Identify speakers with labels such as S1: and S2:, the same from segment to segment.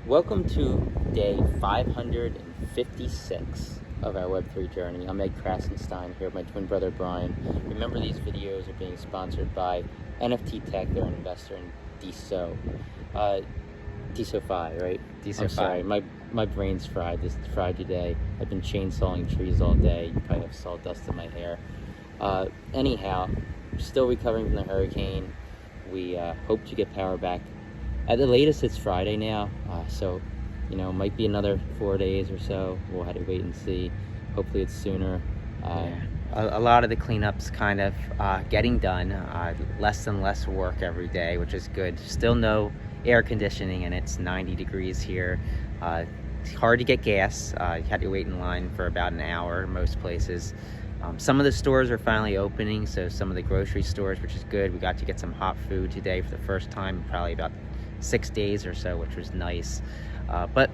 S1: Welcome to day 556 of our Web3 journey. I'm Ed Krasenstein here with my twin brother Brian. Remember, these videos are being sponsored by NFT Tech. They're an investor in DeSo. DeSoFi, right?
S2: DeSoFi.
S1: I'm sorry, my brain's fried today. I've been chainsawing trees all day. You probably have sawdust in my hair. Anyhow, still recovering from the hurricane. We hope to get power back. At the latest, it's Friday now, so, might be another 4 days or so. We'll have to wait and see. Hopefully it's sooner.
S2: A lot of the cleanups kind of getting done. Less and less work every day, which is good. Still no air conditioning, and it's 90 degrees here. It's hard to get gas. You had to wait in line for about an hour in most places. Some of the stores are finally opening, so some of the grocery stores, which is good. We got to get some hot food today for the first time in probably about 6 days or so, which was nice. But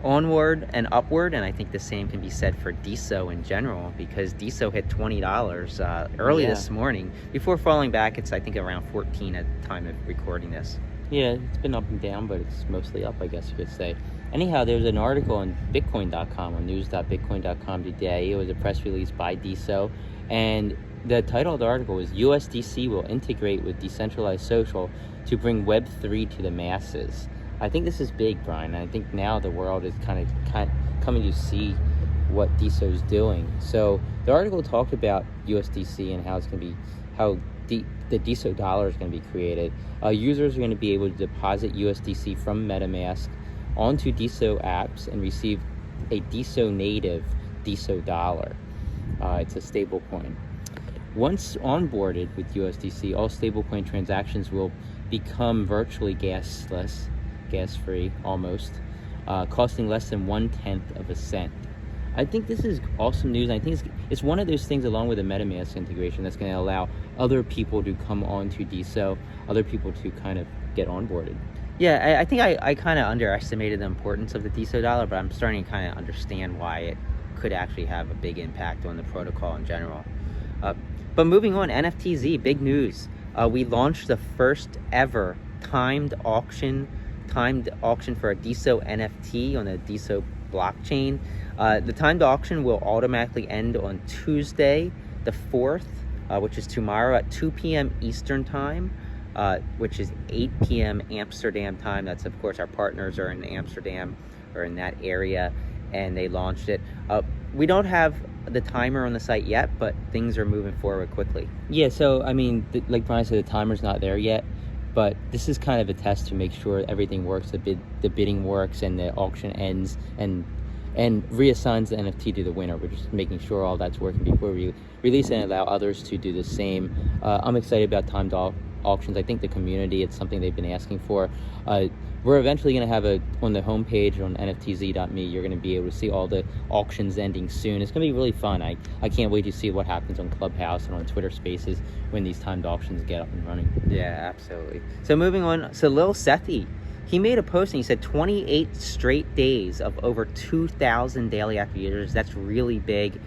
S2: onward and upward, and I think the same can be said for DeSo in general, because DeSo hit $20 early this morning before falling back. It's, I think, around 14 at the time of recording this.
S1: Yeah, it's been up and down, but it's mostly up, I guess you could say. Anyhow, there's an article on bitcoin.com, on news.bitcoin.com today. It was a press release by DeSo, and the title of the article was USDC will integrate with decentralized social to bring Web3 to the masses. I think this is big, Brian. I think now the world is kind of coming to see what DeSo is doing. So the article talked about USDC and how it's going to be, the Desodollar is going to be created. Users are going to be able to deposit USDC from MetaMask onto DeSo apps and receive a DeSo native Desodollar. It's a stable coin. Once onboarded with USDC, all stablecoin transactions will become virtually gas-free, almost, costing less than 1/10 of a cent. I think this is awesome news. I think it's one of those things, along with the MetaMask integration, that's going to allow other people to come onto DeSo, other people to kind of get onboarded.
S2: Yeah, I think I kind of underestimated the importance of the Desodollar, but I'm starting to kind of understand why it could actually have a big impact on the protocol in general. But moving on, NFTZ, big news. We launched the first ever timed auction for a DeSo NFT on the DeSo blockchain. The timed auction will automatically end on Tuesday, the 4th, which is tomorrow at 2 p.m. Eastern time, which is 8 p.m. Amsterdam time. That's, of course, our partners are in Amsterdam or in that area, and they launched it. We don't have the timer on the site yet, but things are moving forward quickly.
S1: Yeah, so, like Brian said, the timer's not there yet, but this is kind of a test to make sure everything works, the bidding works, and the auction ends, and reassigns the NFT to the winner. We're just making sure all that's working before we release and allow others to do the same. I'm excited about timed auctions. I think the community, it's something they've been asking for. We're eventually going to have on the homepage on nftz.me, you're going to be able to see all the auctions ending soon. It's going to be really fun. I can't wait to see what happens on Clubhouse and on Twitter Spaces when these timed auctions get up and running.
S2: Yeah, absolutely. So moving on, so Lil Sethi, he made a post and he said 28 straight days of over 2,000 daily active users. That's really big.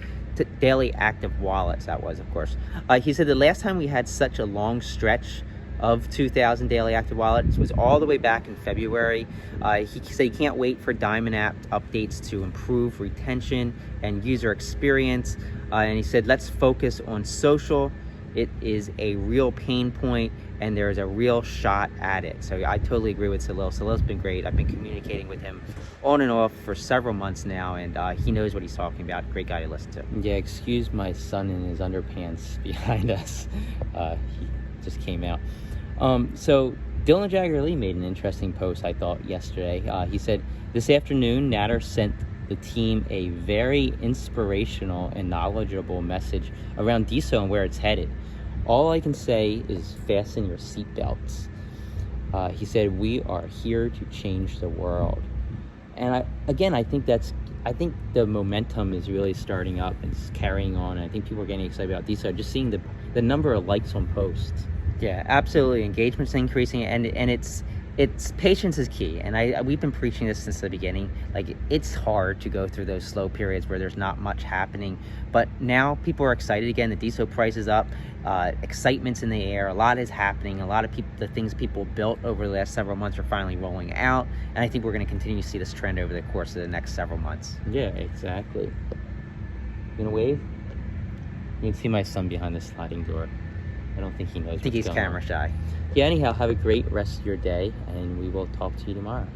S2: Daily active wallets, that was, of course. He said the last time we had such a long stretch of 2,000 daily active wallets was all the way back in February. He said he can't wait for Diamond app updates to improve retention and user experience. And he said, let's focus on social. It is a real pain point, and there is a real shot at it. So I totally agree with Salil. Salil's been great. I've been communicating with him on and off for several months now, and he knows what he's talking about. Great guy to listen to.
S1: Yeah, excuse my son in his underpants behind us. He just came out. So Dylan Jagger Lee made an interesting post, I thought, yesterday. He said, this afternoon, Natter sent the team a very inspirational and knowledgeable message around DeSo and where it's headed. All I can say is fasten your seatbelts. He said, we are here to change the world. And I think the momentum is really starting up and it's carrying on. And I think people are getting excited about DeSo. Just seeing the number of likes on posts.
S2: Yeah, absolutely. Engagement's increasing, and it's it's patience is key, and we've been preaching this since the beginning. Like, it's hard to go through those slow periods where there's not much happening, but now people are excited again. The DeSo price is up, excitement's in the air, a lot is happening, a lot of people, the things people built over the last several months are finally rolling out, and I think we're going to continue to see this trend over the course of the next several months.
S1: Yeah, exactly. You gonna wave? You can see my son behind the sliding door. I don't think he knows.
S2: I think he's camera shy.
S1: Yeah, anyhow, have a great rest of your day, and we will talk to you tomorrow.